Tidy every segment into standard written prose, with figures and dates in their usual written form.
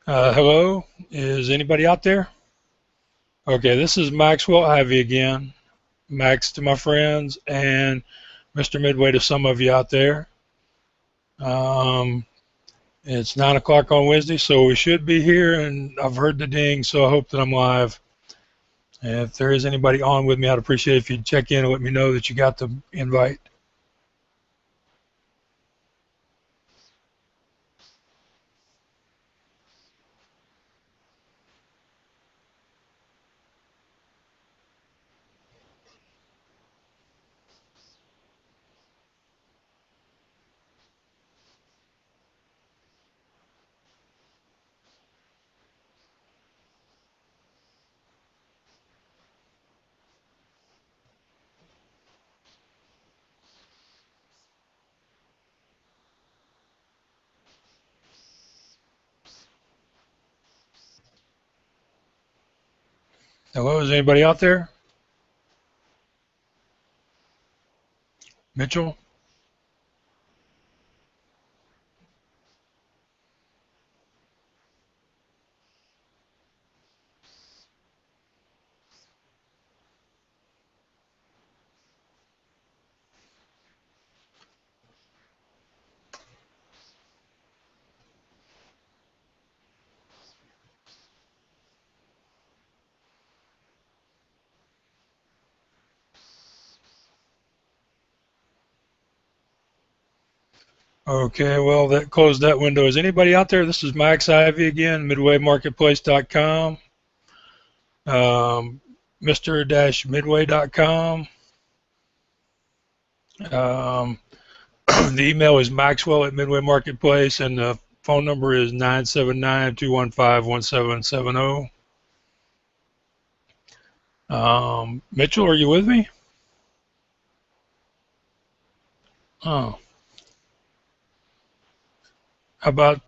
Hello, is anybody out there? Okay, this is Maxwell Ivey again. Max to my friends and Mr. Midway to some of you out there. Um, it's 9 o'clock on Wednesday, so we should be here, and I've heard the ding, so I hope that I'm live. And if there is anybody on with me, I'd appreciate if you'd check in and let me know that you got the invite. Hello, is anybody out there? Mitchell? Okay, well, that closed that window. Is anybody out there? This is Max Ivey again, midwaymarketplace.com. Mr-midway.com. Um, the email is maxwell at Midway Marketplace, and the phone number is 979-215-1770. Mitchell, are you with me? Oh, how about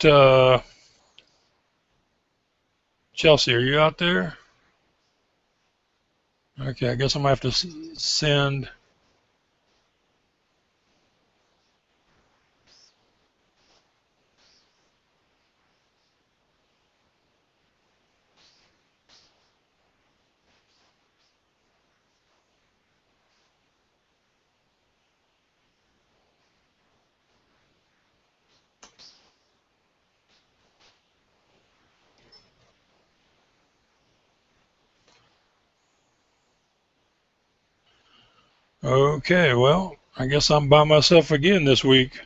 Chelsea? Are you out there? Okay, I guess I'm going to have to send. Okay, well, I guess I'm by myself again this week.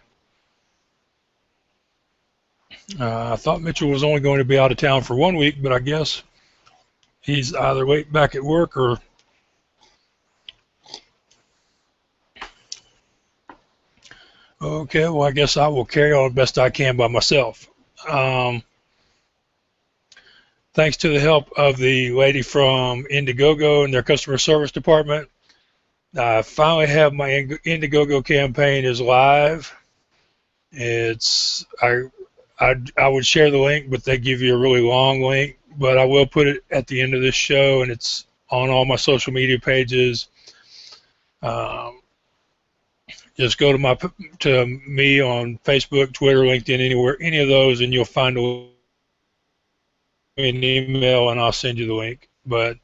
I thought Mitchell was only going to be out of town for 1 week, but I guess he's either back at work or. Okay, well, I guess I will carry on best I can by myself. Um, Thanks to the help of the lady from Indiegogo and their customer service department, I finally have my Indiegogo campaign is live. It's I would share the link, but they give you a really long link. But I will put it at the end of this show, and it's on all my social media pages. Um, just go to me on Facebook, Twitter, LinkedIn, anywhere, any of those, and you'll find an email, and I'll send you the link. But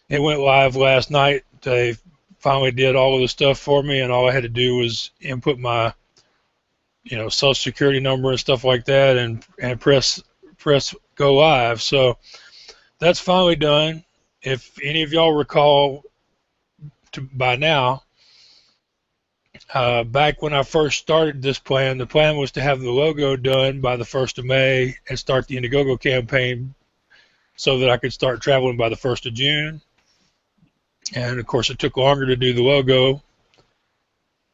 it went live last night. They finally did all of the stuff for me, and all I had to do was input my, social security number and stuff like that, and press go live. So that's finally done. If any of y'all recall, by now, back when I first started this plan, the plan was to have the logo done by the 1st of May and start the Indiegogo campaign so that I could start traveling by the 1st of June. And of course, it took longer to do the logo.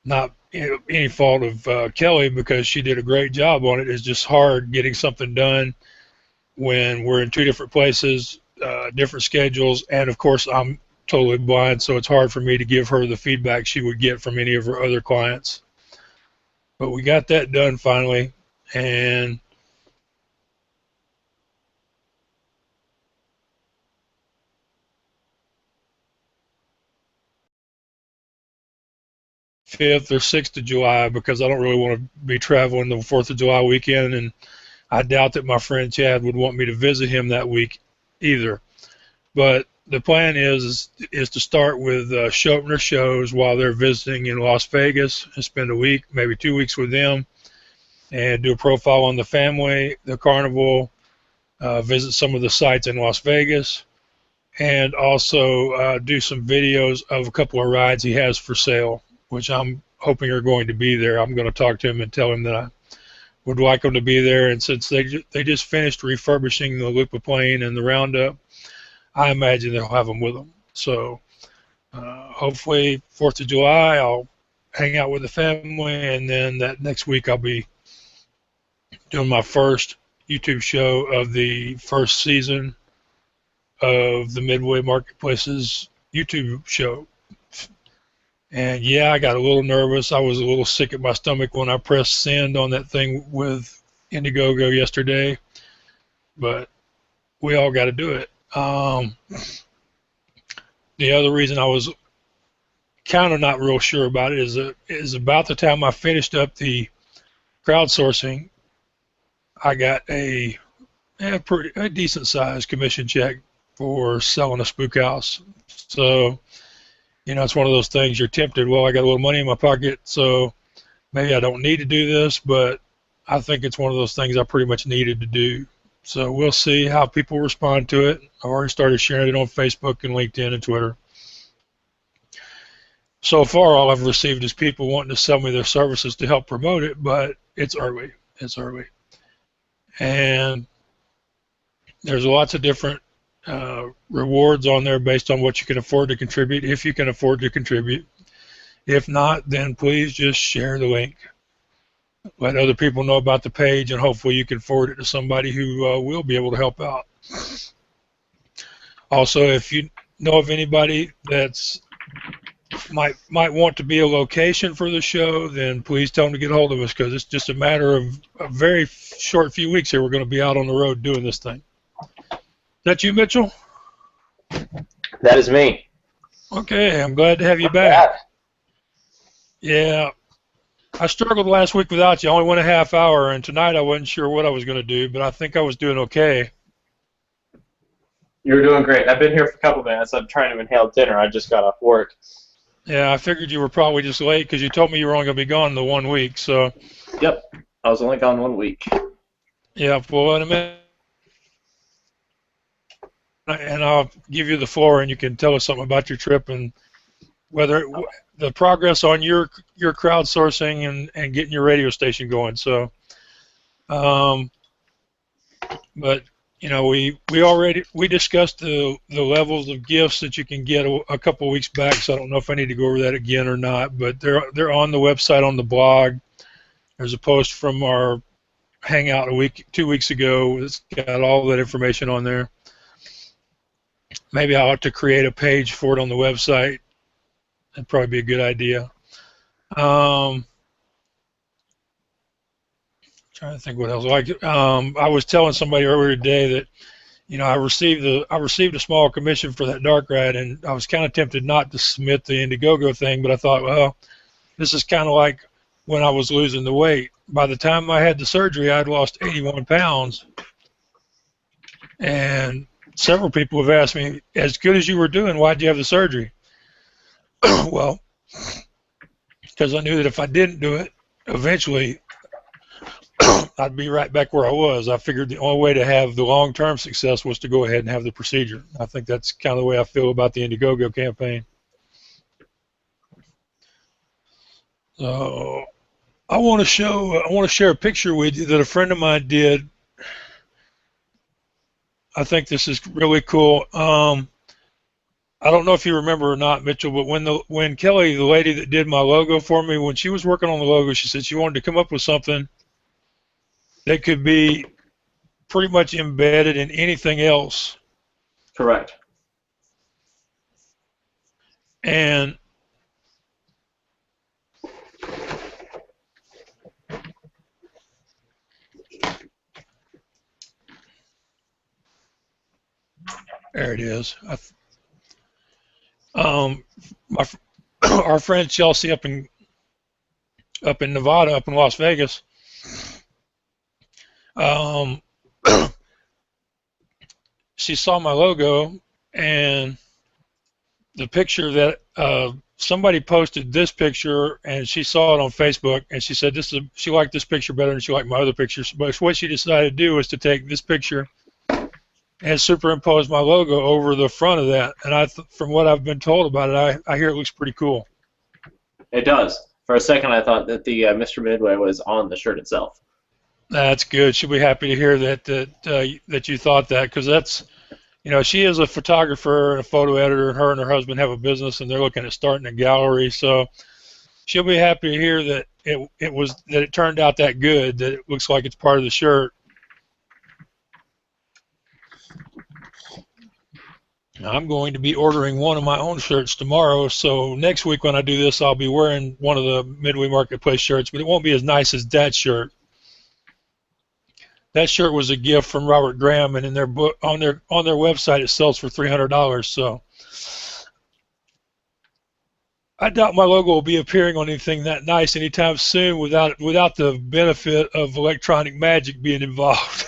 Not any fault of Kelly, because she did a great job on it. It's just hard getting something done when we're in two different places, different schedules, and of course I'm totally blind, so it's hard for me to give her the feedback she would get from any of her other clients. But we got that done finally, and 5th or 6th of July, because I don't really want to be traveling the 4th of July weekend, and I doubt that my friend Chad would want me to visit him that week either. But the plan is to start with show opener shows while they're visiting in Las Vegas and spend a week, maybe 2 weeks with them, and do a profile on the family, the carnival, visit some of the sites in Las Vegas, and also do some videos of a couple of rides he has for sale, which I'm hoping are going to be there. I'm going to talk to him and tell him that I would like them to be there. And since they just finished refurbishing the Lupa plane and the Roundup, I imagine they'll have them with them. So hopefully 4th of July, I'll hang out with the family, and then that next week I'll be doing my first YouTube show of the first season of the Midway Marketplace's YouTube show. And yeah, I got a little nervous. I was a little sick at my stomach when I pressed send on that thing with Indiegogo yesterday, but we all got to do it. The other reason I was kind of not real sure about it is about the time I finished up the crowdsourcing, I got a decent sized commission check for selling a spook house. So, it's one of those things you're tempted. Well, I got a little money in my pocket, so maybe I don't need to do this, but I think it's one of those things I pretty much needed to do. So we'll see how people respond to it. I've already started sharing it on Facebook and LinkedIn and Twitter. So far, all I've received is people wanting to sell me their services to help promote it, but it's early. It's early. And there's lots of different rewards on there based on what you can afford to contribute, if you can afford to contribute. If not, then please just share the link. Let other people know about the page, and hopefully you can forward it to somebody who will be able to help out. Also, if you know of anybody that's might want to be a location for the show, then please tell them to get a hold of us, because it's just a matter of a very short few weeks here. We're going to be out on the road doing this thing. Is that you, Mitchell? That is me. Okay, I'm glad to have you back. Yeah, I struggled last week without you. I only went a half hour, and tonight I wasn't sure what I was going to do, but I think I was doing okay. You were doing great. I've been here for a couple minutes. I'm trying to inhale dinner. I just got off work. Yeah, I figured you were probably just late because you told me you were only going to be gone the 1 week. So. Yep, I was only gone 1 week. Yeah, well, in a minute, and I'll give you the floor, and you can tell us something about your trip and whether the progress on your crowdsourcing and getting your radio station going. So, but we discussed the levels of gifts that you can get a couple of weeks back. So I don't know if I need to go over that again or not. But they're on the website, on the blog. There's a post from our hangout 2 weeks ago. It's got all that information on there. Maybe I'll have to create a page for it on the website. That'd probably be a good idea. Trying to think what else. I was telling somebody earlier today that, I received a small commission for that dark ride, and I was kind of tempted not to submit the Indiegogo thing, but I thought, well, this is kind of like when I was losing the weight. By the time I had the surgery, I'd lost 81 pounds, and several people have asked me, as good as you were doing, why'd you have the surgery? Well, because I knew that if I didn't do it, eventually I'd be right back where I was. I figured the only way to have the long-term success was to go ahead and have the procedure. I think that's kind of the way I feel about the Indiegogo campaign. So I want to share a picture with you that a friend of mine did. I think this is really cool. I don't know if you remember or not, Mitchell, but when Kelly, the lady that did my logo for me, when she was working on the logo, she said she wanted to come up with something that could be pretty much embedded in anything else. Correct. And there it is. Our friend Chelsea up in Nevada, up in Las Vegas, Um, she saw my logo and the picture that somebody posted this picture, and she saw it on Facebook, and she said she liked this picture better than she liked my other pictures. But what she decided to do was to take this picture and superimpose my logo over the front of that. And from what I've been told about it, I hear it looks pretty cool. It does. For a second, I thought that the Mr. Midway was on the shirt itself. That's good. She'll be happy to hear that you thought that, because that's, she is a photographer and a photo editor, and her husband have a business, and they're looking at starting a gallery. So she'll be happy to hear that it turned out that good, that it looks like it's part of the shirt. I'm going to be ordering one of my own shirts tomorrow, so next week when I do this, I'll be wearing one of the Midway Marketplace shirts, but it won't be as nice as that shirt. That shirt was a gift from Robert Graham, and in their book, on their website, it sells for $300. So I doubt my logo will be appearing on anything that nice anytime soon without the benefit of electronic magic being involved.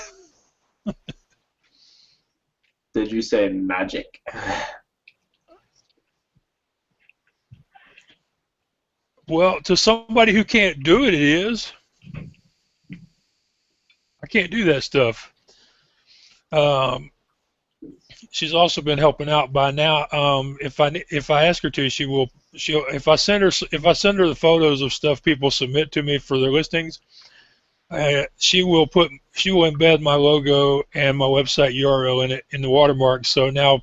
Did you say magic? Well, to somebody who can't do it, it is. I can't do that stuff. She's also been helping out by now. If I ask her to, she'll if I send her the photos of stuff people submit to me for their listings, she will embed my logo and my website URL in it in the watermark. So now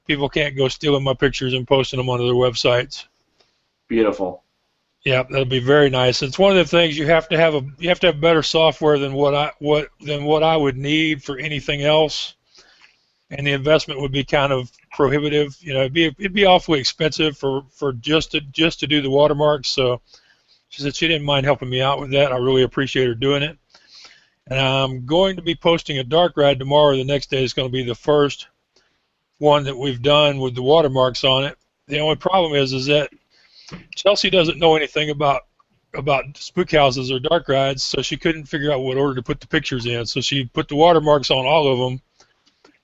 people can't go stealing my pictures and posting them onto their websites. Beautiful. Yeah, that'll be very nice. It's one of the things you have to have better software than what I would need for anything else, and the investment would be kind of prohibitive. It'd be awfully expensive for just to do the watermarks. So she said she didn't mind helping me out with that. I really appreciate her doing it. And I'm going to be posting a dark ride tomorrow. The next day is going to be the first one that we've done with the watermarks on it. The only problem is that Chelsea doesn't know anything about spook houses or dark rides, so she couldn't figure out what order to put the pictures in. So she put the watermarks on all of them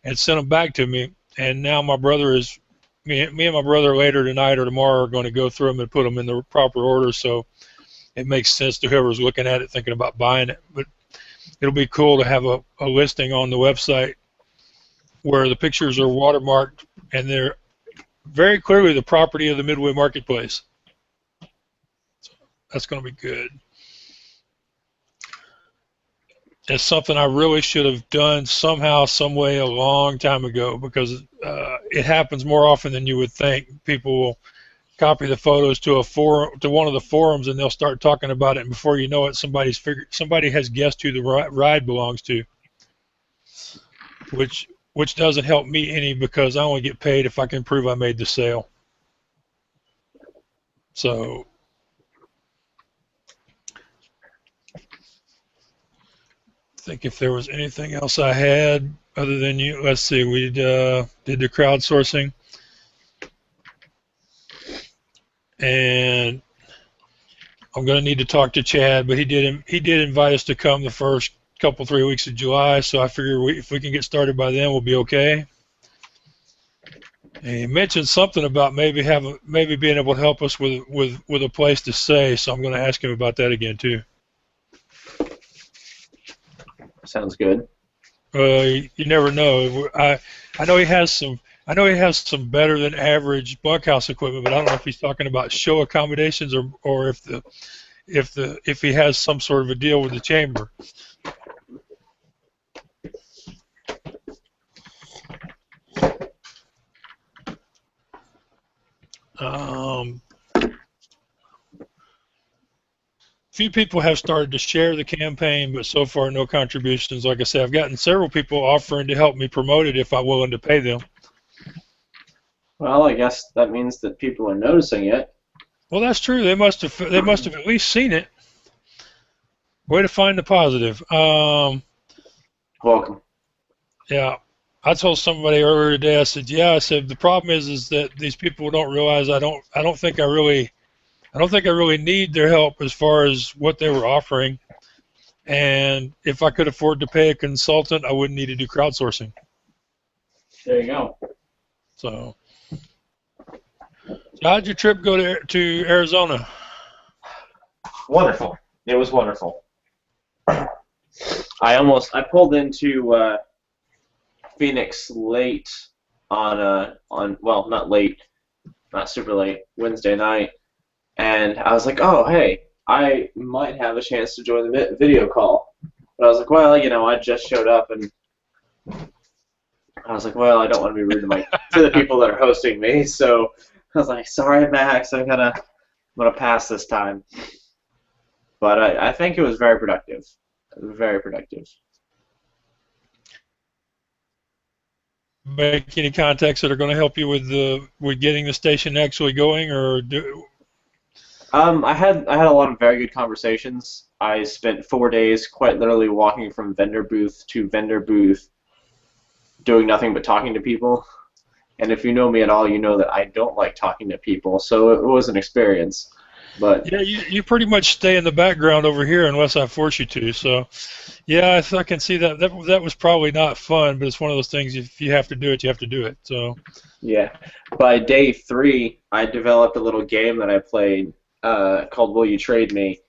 and sent them back to me. And now me and my brother later tonight or tomorrow are going to go through them and put them in the proper order, so it makes sense to whoever's looking at it thinking about buying it. But it'll be cool to have a listing on the website where the pictures are watermarked and they're very clearly the property of the Midway Marketplace. So that's going to be good. It's something I really should have done somehow, some way, a long time ago, because it happens more often than you would think. People will copy the photos to one of the forums, and they'll start talking about it, and before you know it, somebody has guessed who the ride belongs to, which doesn't help me any, because I only get paid if I can prove I made the sale. So I think if there was anything else I had other than you, let's see, we did the crowdsourcing, and I'm going to need to talk to Chad, but he did invite us to come the first couple 3 weeks of July, so I figure if we can get started by then, we'll be okay. And he mentioned something about maybe being able to help us with a place to stay, so I'm going to ask him about that again too. Sounds good. You never know. I know he has some better than average bunkhouse equipment, but I don't know if he's talking about show accommodations or if he has some sort of a deal with the chamber. Few people have started to share the campaign, but so far no contributions. Like I said, I've gotten several people offering to help me promote it if I'm willing to pay them. Well, I guess that means that people are noticing it. Well, that's true. They must have at least seen it. Way to find the positive. Welcome. Yeah, I told somebody earlier today. I said the problem is that these people don't realize I don't think I really need their help as far as what they were offering, And if I could afford to pay a consultant, I wouldn't need to do crowdsourcing. There you go. So how'd your trip go to Arizona? Wonderful. It was wonderful. I pulled into Phoenix late on well, not late, not super late, Wednesday night, and I was like, oh hey, I might have a chance to join the video call. But I was like, well, I just showed up, and I was like, well, I don't want to be rude to the people that are hosting me, so I was like, sorry, Max, I'm gonna pass this time. But I think it was very productive. Very productive. Make any contacts that are going to help you with getting the station actually going, or do? I had a lot of very good conversations. I spent 4 days quite literally walking from vendor booth to vendor booth, doing nothing but talking to people. And if you know me at all, you know that I don't like talking to people, so it was an experience. But Yeah, you pretty much stay in the background over here unless I force you to. So, yeah, I can see that. That was probably not fun, but it's one of those things. If you have to do it, you have to do it. So. yeah, by day 3, I developed a little game that I played called Will You Trade Me?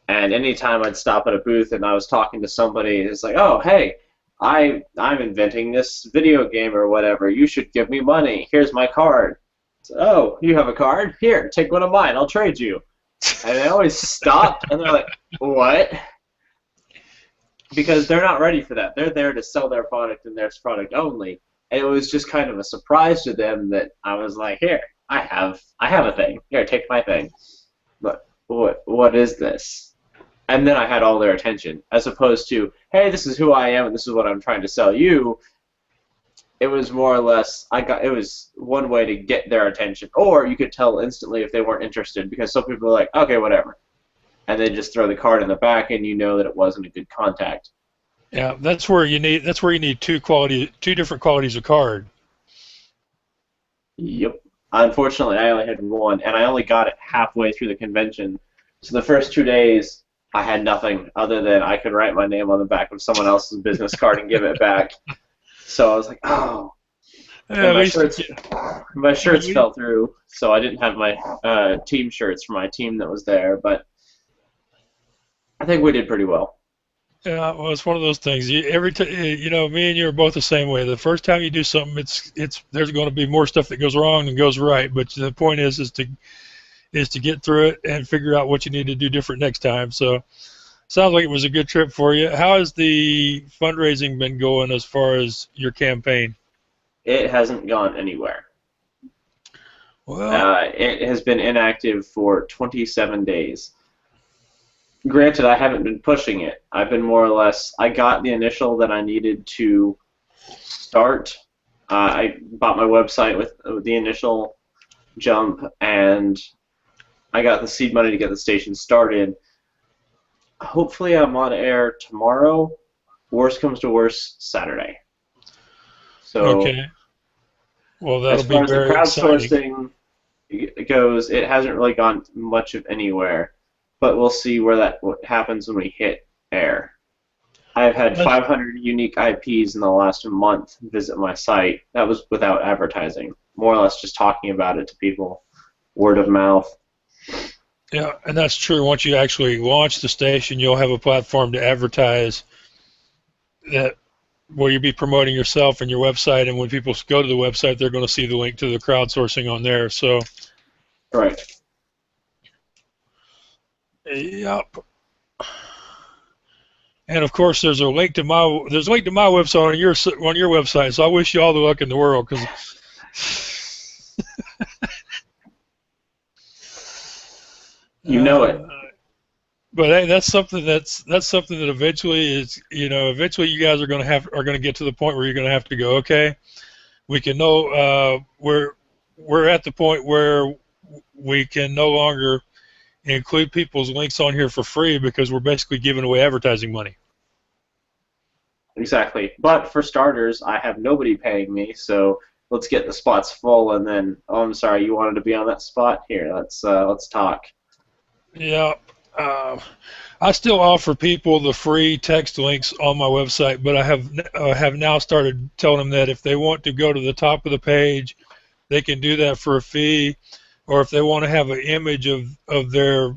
And anytime I'd stop at a booth and I was talking to somebody, it's like, oh, hey, I'm inventing this video game or whatever. You should give me money. Here's my card. So, oh, you have a card? Here, take one of mine. I'll trade you. And they always stopped, and they're like, what? Because they're not ready for that. They're there to sell their product and their product only. And it was just kind of a surprise to them that I was like, here, I have a thing. Here, take my thing. But what is this? And then I had all their attention, as opposed to, hey, this is who I am and this is what I'm trying to sell you. It was more or less, it was one way to get their attention. Or you could tell instantly if they weren't interested, because some people are like, okay, whatever. And they just throw the card in the back, and you know that it wasn't a good contact. Yeah, that's where you need two different qualities of card. Yep. Unfortunately, I only had one, and I only got it halfway through the convention. So the first 2 days, I had nothing other than I could write my name on the back of someone else's business card and give it back. So I was like, oh. Yeah, my shirts fell through, so I didn't have my team shirts for my team that was there, but I think we did pretty well. Yeah, well, it's one of those things. Me and you are both the same way. The first time you do something, there's going to be more stuff that goes wrong than goes right. But the point is to get through it and figure out what you need to do different next time. So, sounds like it was a good trip for you. How has the fundraising been going as far as your campaign? It hasn't gone anywhere. Well, it has been inactive for 27 days. Granted, I haven't been pushing it. I've been more or less, I got the initial that I needed to start. I bought my website with the initial jump, and I got the seed money to get the station started. Hopefully I'm on air tomorrow. Worst comes to worst, Saturday. So, okay. Well, that'll as far be as the very crowdsourcing goes, it hasn't really gone much of anywhere. But we'll see what happens when we hit air. I've had 500 unique IPs in the last month visit my site. That was without advertising. More or less just talking about it to people, word of mouth. Yeah, and that's true. Once you actually launch the station, you'll have a platform to advertise that where you'll be promoting yourself and your website, and when people go to the website, they're going to see the link to the crowdsourcing on there. So, right. Yep. And of course, there's a link to my website on your website. So I wish you all the luck in the world, because you know it. But hey, that's something that eventually is, eventually you guys are going to get to the point where you're going to have to go, okay, we can we're at the point where we can no longer include people's links on here for free, because we're basically giving away advertising money. Exactly. But for starters, I have nobody paying me, so let's get the spots full, and then, oh, I'm sorry, you wanted to be on that spot? Here, let's talk. Yeah. I still offer people the free text links on my website, but I have now started telling them that if they want to go to the top of the page, they can do that for a fee, or if they want to have an image of their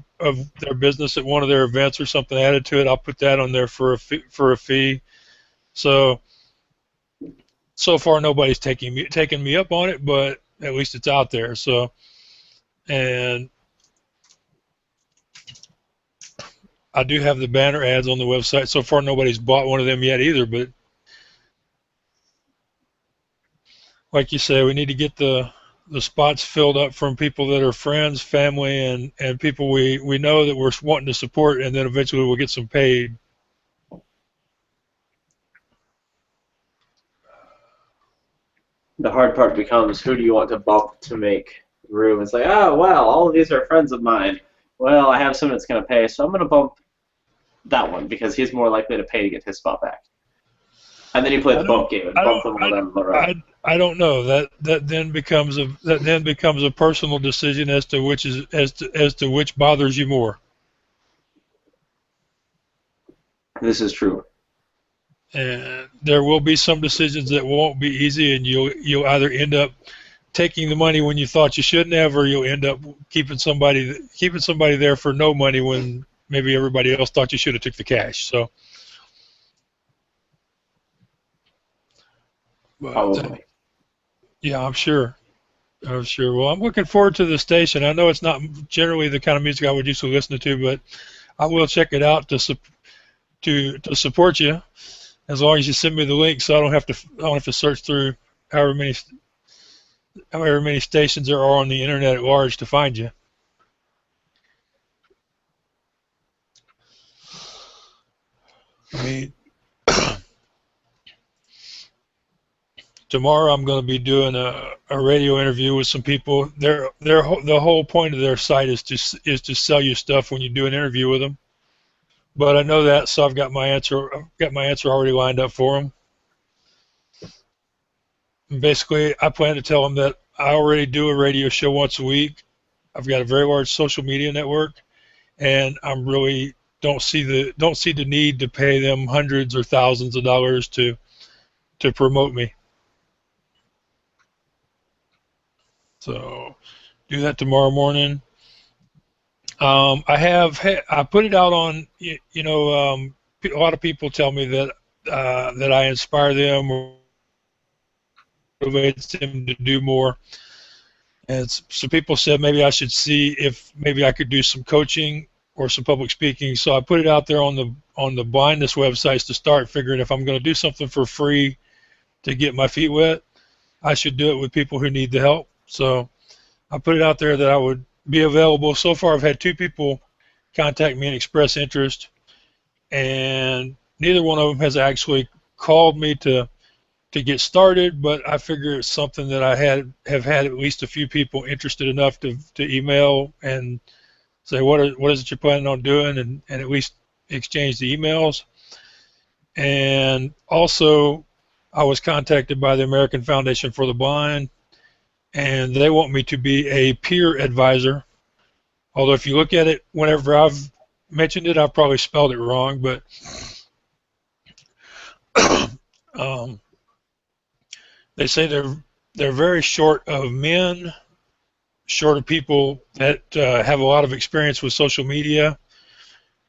business at one of their events or something added to it, I'll put that on there for a fee. So far nobody's taking me up on it, but at least it's out there. So, and I do have the banner ads on the website. So far nobody's bought one of them yet either, but like you say, we need to get the spots filled up from people that are friends, family, and people we know that we're wanting to support, and then eventually we'll get some paid. The hard part becomes, who do you want to bump to make room? It's like, oh, well, all of these are friends of mine. Well, I have someone that's going to pay, so I'm going to bump that one because he's more likely to pay to get his spot back. And then you play the bump game and bump them all down the road. I don't know. That then becomes a personal decision as to which bothers you more. This is true. And there will be some decisions that won't be easy, and you'll either end up taking the money when you thought you shouldn't have, or you'll end up keeping somebody there for no money when maybe everybody else thought you should have took the cash. So. Probably. Yeah, I'm sure. Well, I'm looking forward to the station. I know it's not generally the kind of music I would usually listen to, but I will check it out to support you, as long as you send me the link, so I don't have to search through however many stations there are on the internet at large to find you. I mean, tomorrow I'm going to be doing a radio interview with some people. The whole point of their site is to sell you stuff when you do an interview with them. But I know that, so I've got my answer already lined up for them. And basically, I plan to tell them that I already do a radio show once a week. I've got a very large social media network, and I'm really don't see the need to pay them hundreds or thousands of dollars to promote me. So do that tomorrow morning. I put it out on, a lot of people tell me that I inspire them or motivates them to do more. And so people said maybe I should see if maybe I could do some coaching or some public speaking. So I put it out there on the blindness websites to start, figuring if I'm going to do something for free to get my feet wet, I should do it with people who need the help. So I put it out there that I would be available. So far I've had 2 people contact me and express interest, and neither one of them has actually called me to get started, but I figure it's something that I have had at least a few people interested enough to email and say what is it you're planning on doing, and at least exchange the emails. And also I was contacted by the American Foundation for the Blind, and they want me to be a peer advisor. Although if you look at it, whenever I've mentioned it, I've probably spelled it wrong, but they say they're very short of men, short of people that have a lot of experience with social media,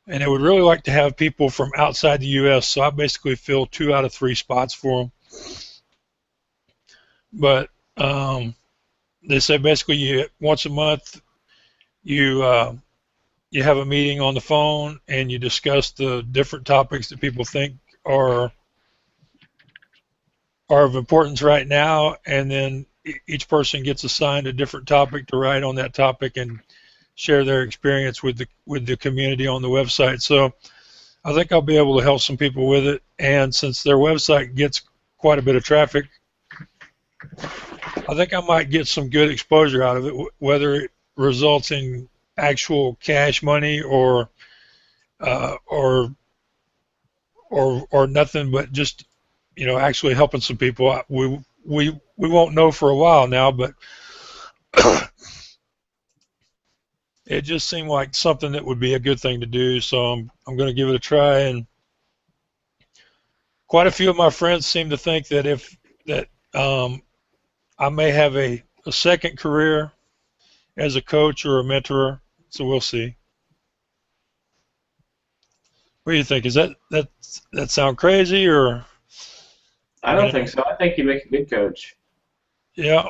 and they would really like to have people from outside the U.S., so I basically fill 2 out of 3 spots for them. But they say basically once a month you have a meeting on the phone and you discuss the different topics that people think are of importance right now, and then each person gets assigned a different topic to write on that topic and share their experience with the community on the website. So I think I'll be able to help some people with it, and since their website gets quite a bit of traffic, I think I might get some good exposure out of it, whether it results in actual cash money or nothing, but just actually helping some people. We won't know for a while now, but it just seemed like something that would be a good thing to do. So I'm going to give it a try. And quite a few of my friends seem to think that if that I may have a second career as a coach or a mentor. So we'll see. What do you think? Is that sound crazy or I don't think so. I think you make a good coach. yeah.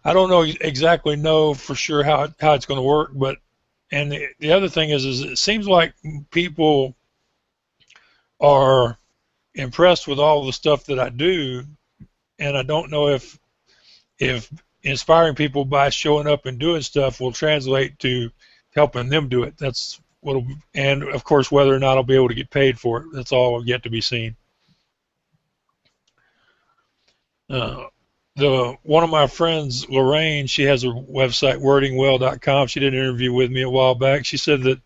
I don't know exactly know for sure how it's going to work, but and the other thing is it seems like people are impressed with all the stuff that I do, and I don't know if inspiring people by showing up and doing stuff will translate to helping them do it. That's what, and of course whether or not I'll be able to get paid for it. That's all yet to be seen. Uh, the one of my friends, Lorraine, she has a website, wordingwell.com. She did an interview with me a while back. She said that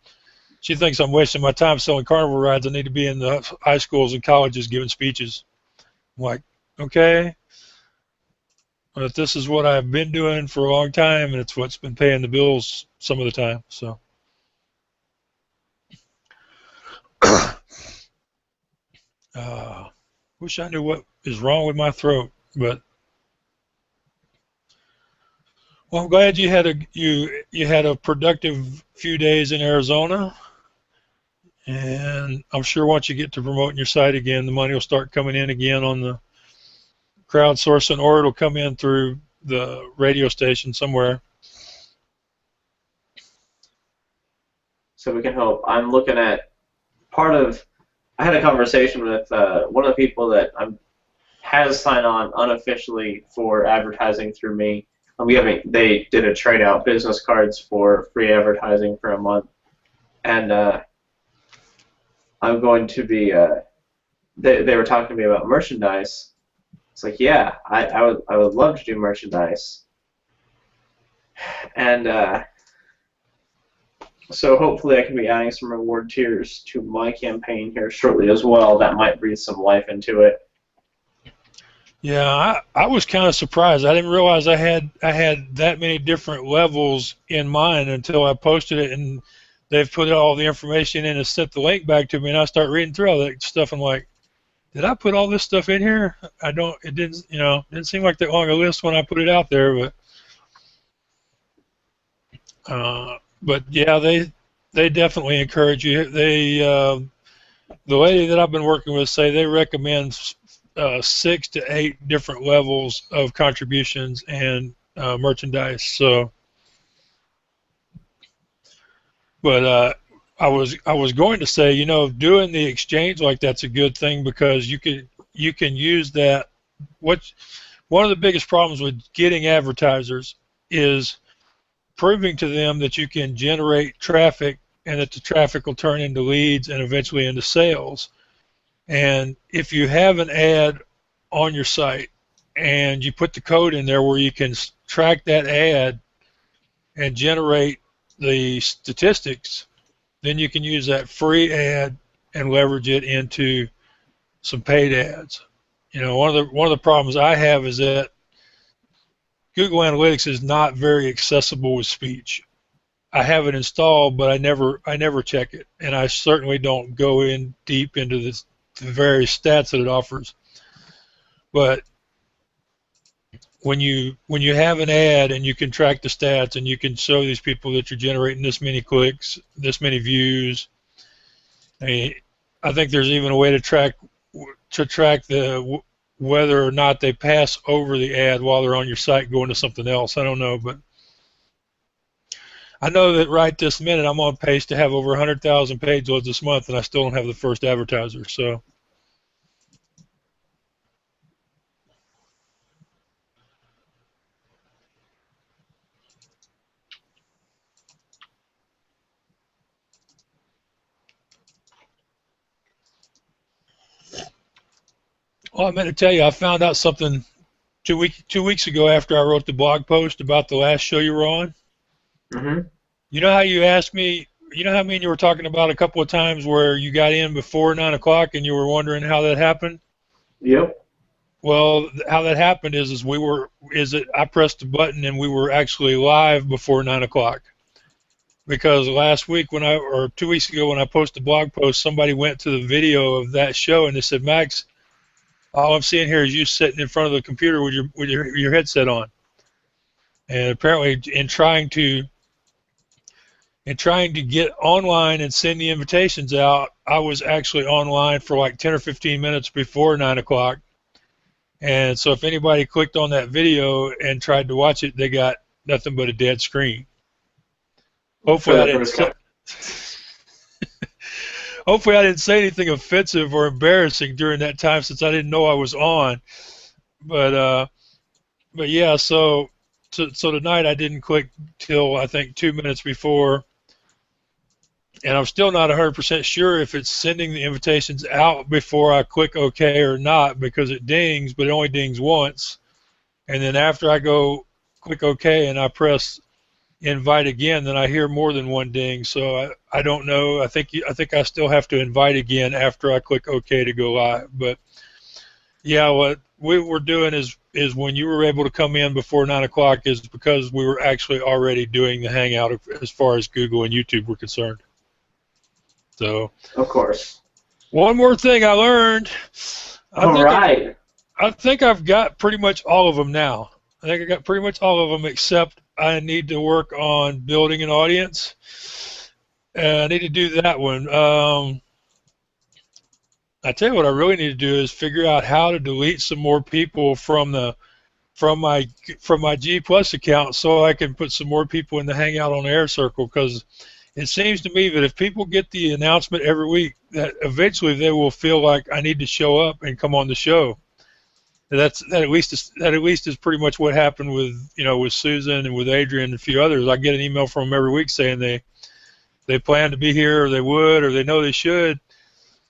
she thinks I'm wasting my time selling carnival rides. I need to be in the high schools and colleges giving speeches. I'm like, okay, but this is what I've been doing for a long time, and it's what's been paying the bills some of the time. So, wish I knew what is wrong with my throat, but well, I'm glad you had a productive few days in Arizona, and I'm sure once you get to promoting your site again, the money will start coming in again on the crowdsourcing, or it'll come in through the radio station somewhere. So we can hope. I'm looking at part of. I had a conversation with one of the people that has signed on unofficially for advertising through me. They did a trade out business cards for free advertising for a month, and I'm going to be. They were talking to me about merchandise. It's like, yeah, I would love to do merchandise, and so hopefully I can be adding some reward tiers to my campaign here shortly as well. That might breathe some life into it. Yeah, I was kind of surprised. I didn't realize I had that many different levels in mine until I posted it, and they've put all the information in and sent the link back to me, and I start reading through all that stuff. And I'm like, did I put all this stuff in here? I don't. It didn't. Didn't seem like that long a list when I put it out there, but yeah, they definitely encourage you. The lady that I've been working with say they recommend 6 to 8 different levels of contributions and merchandise. So, but I was going to say, doing the exchange like that's a good thing because you can use that. One of the biggest problems with getting advertisers is proving to them that you can generate traffic and that the traffic will turn into leads and eventually into sales. And if you have an ad on your site and you put the code in there where you can track that ad and generate the statistics, then you can use that free ad and leverage it into some paid ads. One of the problems I have is that Google Analytics is not very accessible with speech. I have it installed, but I never check it, and I certainly don't go in deep into the various stats that it offers. But when you have an ad and you can track the stats and you can show these people that you're generating this many clicks, this many views, I think there's even a way to track whether or not they pass over the ad while they're on your site going to something else. I don't know, but I know that right this minute I'm on pace to have over 100,000 page loads this month, and I still don't have the first advertiser. So, I meant to tell you, I found out something 2 weeks ago after I wrote the blog post about the last show you were on. Mm-hmm. You know how you asked me, how me and you were talking about a couple of times where you got in before 9 o'clock and you were wondering how that happened? Yep. Well, how that happened is I pressed the button and we were actually live before 9 o'clock. Because last week or 2 weeks ago when I posted a blog post, somebody went to the video of that show and they said, Max, all I'm seeing here is you sitting in front of the computer with your headset on. And apparently in trying to get online and send the invitations out, I was actually online for like 10 or 15 minutes before 9 o'clock. And so if anybody clicked on that video and tried to watch it, they got nothing but a dead screen. Hopefully I didn't say anything offensive or embarrassing during that time, since I didn't know I was on. But yeah, so tonight I didn't click till I think 2 minutes before, and I'm still not 100% sure if it's sending the invitations out before I click OK or not, because it dings, but it only dings once, and then after I go click OK and I press invite again, then I hear more than one ding. So I don't know. I think I still have to invite again after I click OK to go live. But yeah, what we were doing is when you were able to come in before 9 o'clock is because we were actually already doing the Hangout as far as Google and YouTube were concerned. So of course. One more thing I learned. I think I've got pretty much all of them now. I think I got pretty much all of them, except I need to work on building an audience. I need to do that one. I tell you what I really need to do is figure out how to delete some more people from my G Plus account, so I can put some more people in the Hangout on Air Circle, because it seems to me that if people get the announcement every week, that eventually they will feel like I need to show up and come on the show. That at least is pretty much what happened with Susan and with Adrian and a few others. I get an email from them every week saying they plan to be here, or they would, or they know they should.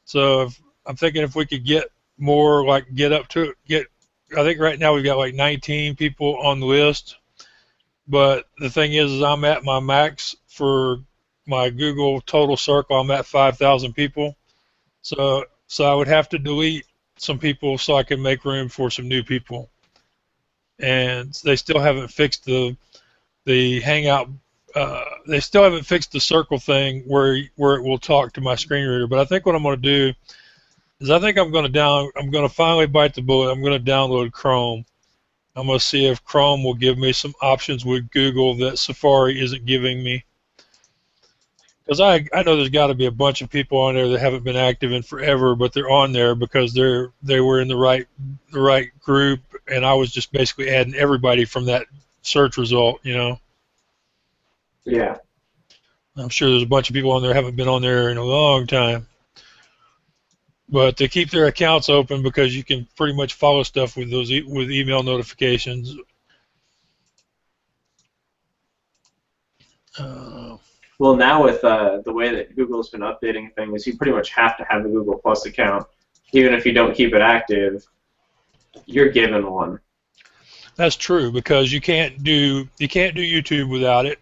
So I'm thinking if we could get more, like I think right now we've got like 19 people on the list. But the thing is I'm at my max for my Google total circle. I'm at 5,000 people. So I would have to delete some people so I can make room for some new people. And they still haven't fixed the Hangout. They still haven't fixed the circle thing where it will talk to my screen reader. But I think what I'm going to do is I'm going to finally bite the bullet. I'm going to download Chrome. I'm going to see if Chrome will give me some options with Google that Safari isn't giving me. Because I know there's got to be a bunch of people on there that haven't been active in forever, but they're on there because they were in the right group, and I was just basically adding everybody from that search result, Yeah. I'm sure there's a bunch of people on there that haven't been on there in a long time. But they keep their accounts open because you can pretty much follow stuff with with email notifications. Well, now with the way that Google's been updating things, you pretty much have to have a Google Plus account. Even if you don't keep it active, you're given one. That's true, because you can't do YouTube without it.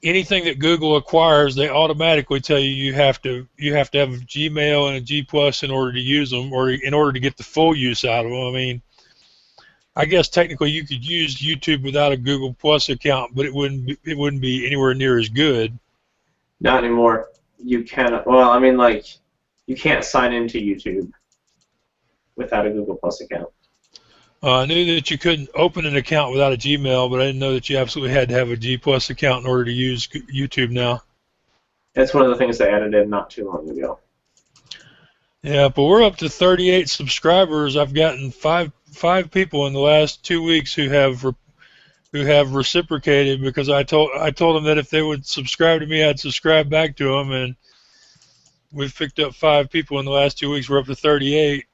Anything that Google acquires, they automatically tell you have to have Gmail and a G Plus in order to use them, or in order to get the full use out of them. I mean, I guess technically you could use YouTube without a Google Plus account, but it wouldn't be anywhere near as good. Not anymore. You cannot. Well, I mean, like, you can't sign into YouTube without a Google Plus account. I knew that you couldn't open an account without a Gmail, but I didn't know that you absolutely had to have a G Plus account in order to use YouTube now. That's one of the things they added in not too long ago. Yeah, but we're up to 38 subscribers. I've gotten five people in the last 2 weeks who have reciprocated, because I told them that if they would subscribe to me, I'd subscribe back to them, and we've picked up 5 people in the last 2 weeks. We're up to 38.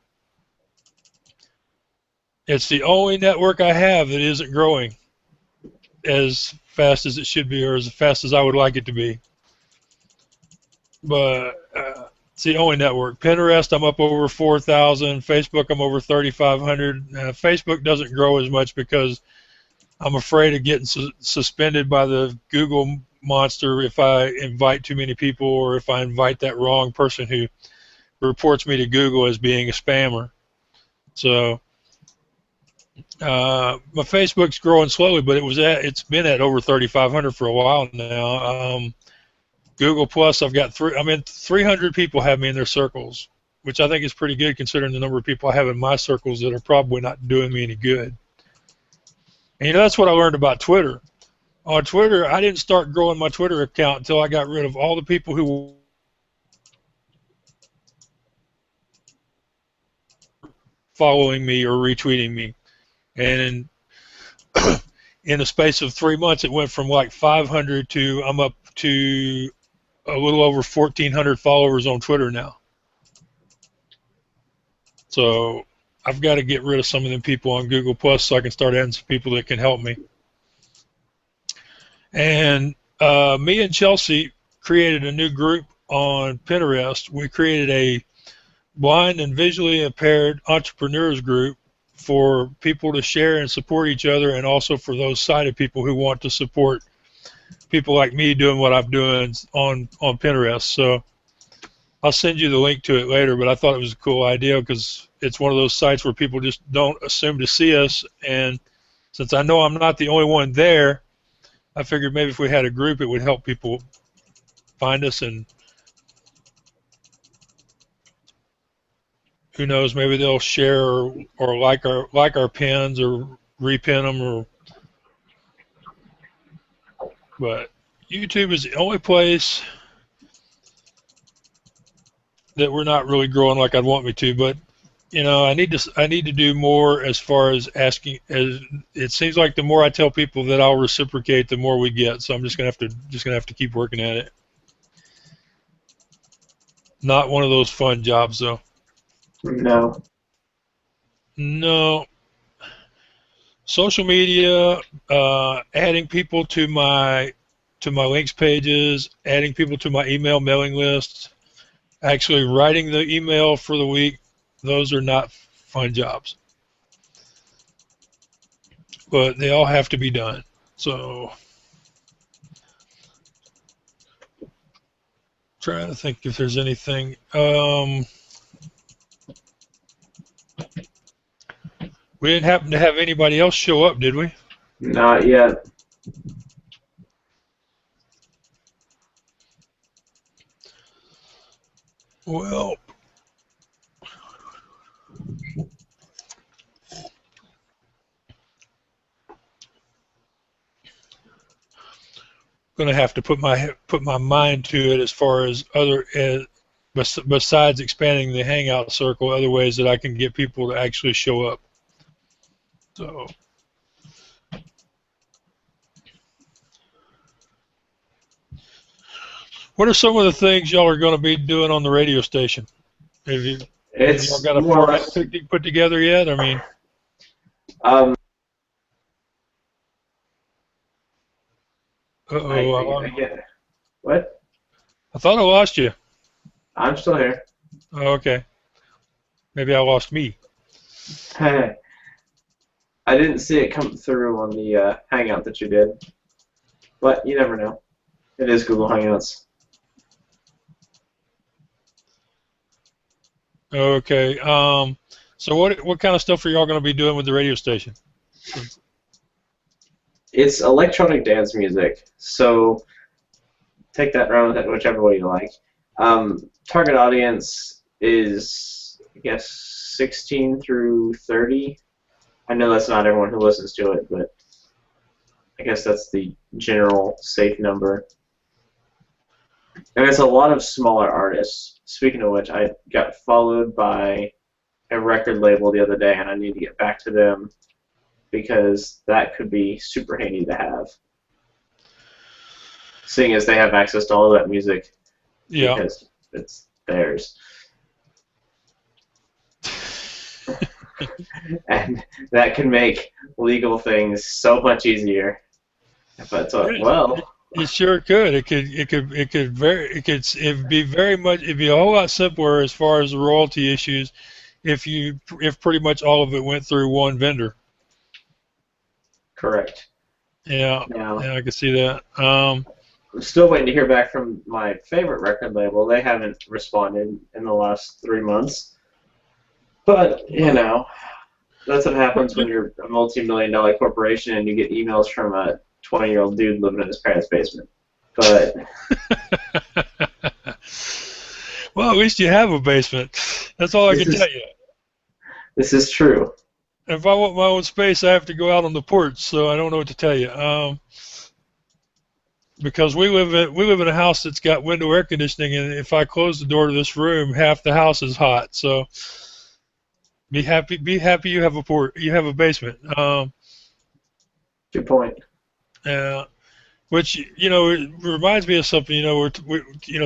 It's the only network I have that isn't growing as fast as it should be, or as fast as I would like it to be. But it's the only network. Pinterest, I'm up over 4,000. Facebook, I'm over 3,500. Facebook doesn't grow as much because I'm afraid of getting suspended by the Google monster if I invite too many people, or if I invite that wrong person who reports me to Google as being a spammer. So my Facebook's growing slowly, but it's been at over 3,500 for a while now. Google Plus, I've got 300 people have me in their circles, which I think is pretty good considering the number of people I have in my circles that are probably not doing me any good. And that's what I learned about Twitter. On Twitter, I didn't start growing my Twitter account until I got rid of all the people who following me or retweeting me. And in the space of 3 months, it went from like 500 to I'm up to a little over 1,400 followers on Twitter now. So I've got to get rid of some of them people on Google Plus so I can start adding some people that can help me. And me and Chelsea created a new group on Pinterest. We created a blind and visually impaired entrepreneurs group for people to share and support each other, and also for those sighted people who want to support people like me doing what I'm doing on Pinterest. So I'll send you the link to it later, but I thought it was a cool idea because it's one of those sites where people just don't assume to see us, and since I know I'm not the only one there, I figured maybe if we had a group, it would help people find us, and who knows, maybe they'll share or like our pins or repin them, but YouTube is the only place that we're not really growing like I'd want me to. But I need to do more as far as asking. As it seems like the more I tell people that I'll reciprocate, the more we get. So I'm just gonna have to keep working at it. Not one of those fun jobs though. No. No. Social media, adding people to my links pages, adding people to my email mailing list, actually writing the email for the week, those are not fun jobs. But they all have to be done. So trying to think if there's anything. We didn't happen to have anybody else show up, did we? Not yet. Well, going to have to put my mind to it as far as besides expanding the hangout circle, other ways that I can get people to actually show up. So what are some of the things y'all are going to be doing on the radio station? Have y'all got a format put together yet? I mean, what? I thought I lost you. I'm still here. Oh, okay. Maybe I lost me. I didn't see it come through on the Hangout that you did, but you never know. It is Google Hangouts. Okay. So what kind of stuff are y'all going to be doing with the radio station? It's electronic dance music, so take that around with it whichever way you like. Target audience is, I guess, 16 through 30. I know that's not everyone who listens to it, but I guess that's the general safe number. And it's a lot of smaller artists. Speaking of which, I got followed by a record label the other day, and I need to get back to them because that could be super handy to have, seeing as they have access to all of that music. Yeah. Because it's theirs. And that can make legal things so much easier. But well, it sure could. It'd be a whole lot simpler as far as the royalty issues if pretty much all of it went through one vendor. Correct. Yeah, I can see that. I'm still waiting to hear back from my favorite record label. They haven't responded in the last 3 months. But, that's what happens when you're a multi-million-dollar corporation and you get emails from a 20-year-old dude living in his parents' basement. But well, at least you have a basement. That's all I can tell you. this is true. If I want my own space, I have to go out on the porch, so I don't know what to tell you. Because we live in a house that's got window air conditioning, and if I close the door to this room, half the house is hot. So be happy you have a basement. Good point. Which it reminds me of something.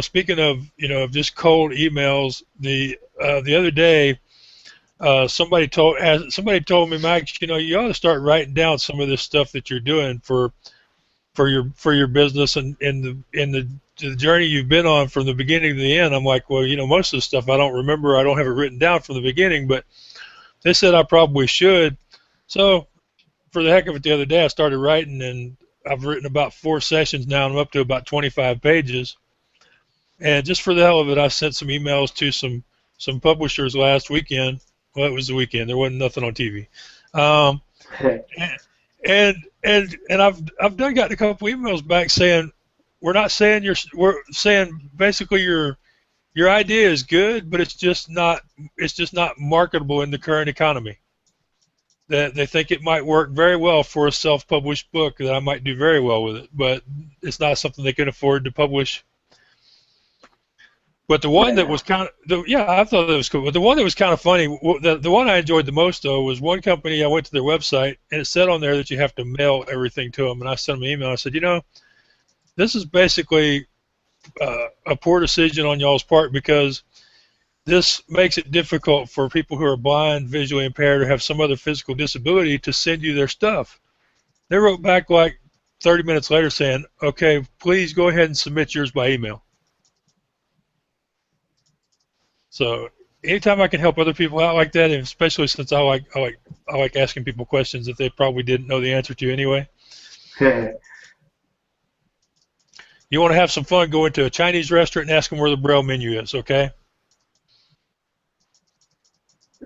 Speaking of just cold emails, the other day. Somebody told me, Mike, you ought to start writing down some of this stuff that you're doing for your business and in the journey you've been on from the beginning to the end. I'm like, well, most of the stuff I don't remember. I don't have it written down from the beginning, but they said I probably should. So for the heck of it, the other day I started writing, and I've written about 4 sessions now, and I'm up to about 25 pages. And just for the hell of it, I sent some emails to some publishers last weekend. Well, it was the weekend. There wasn't nothing on TV, and I've gotten a couple emails back saying we're saying basically your idea is good, but it's just not marketable in the current economy. That they think it might work very well for a self-published book, that I might do very well with it, but it's not something they can afford to publish. But the one that was I thought that was cool. But the one that was kind of funny, the one I enjoyed the most, though, was one company. I went to their website, and it said on there that you have to mail everything to them. And I sent them an email. I said, this is basically a poor decision on y'all's part, because this makes it difficult for people who are blind, visually impaired, or have some other physical disability to send you their stuff. They wrote back like 30 minutes later saying, okay, please go ahead and submit yours by email. So anytime I can help other people out like that, and especially since I like asking people questions that they probably didn't know the answer to anyway. You want to have some fun, go into a Chinese restaurant and ask them where the Braille menu is, okay?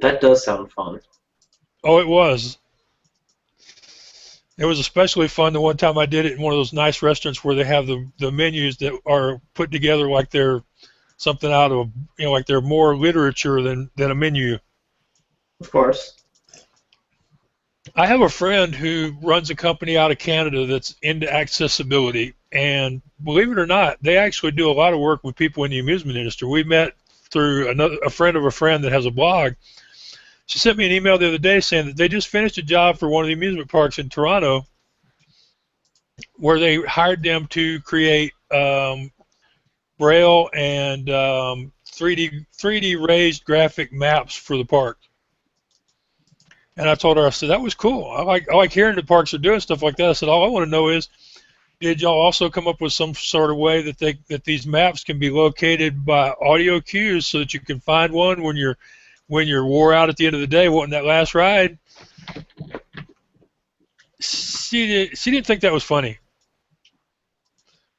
That does sound fun. Oh, it was. It was especially fun the one time I did it in one of those nice restaurants where they have the menus that are put together like they're something out of, like they're more literature than a menu. Of course. I have a friend who runs a company out of Canada that's into accessibility, and believe it or not, they actually do a lot of work with people in the amusement industry. We met through a friend of a friend that has a blog. She sent me an email the other day saying that they just finished a job for one of the amusement parks in Toronto where they hired them to create Braille and 3D raised graphic maps for the park. And I told her, I said, that was cool. I like hearing the parks are doing stuff like that. I said, all I want to know is, did y'all also come up with some sort of way that these maps can be located by audio cues so that you can find one when you're wore out at the end of the day wanting that last ride? She didn't think that was funny.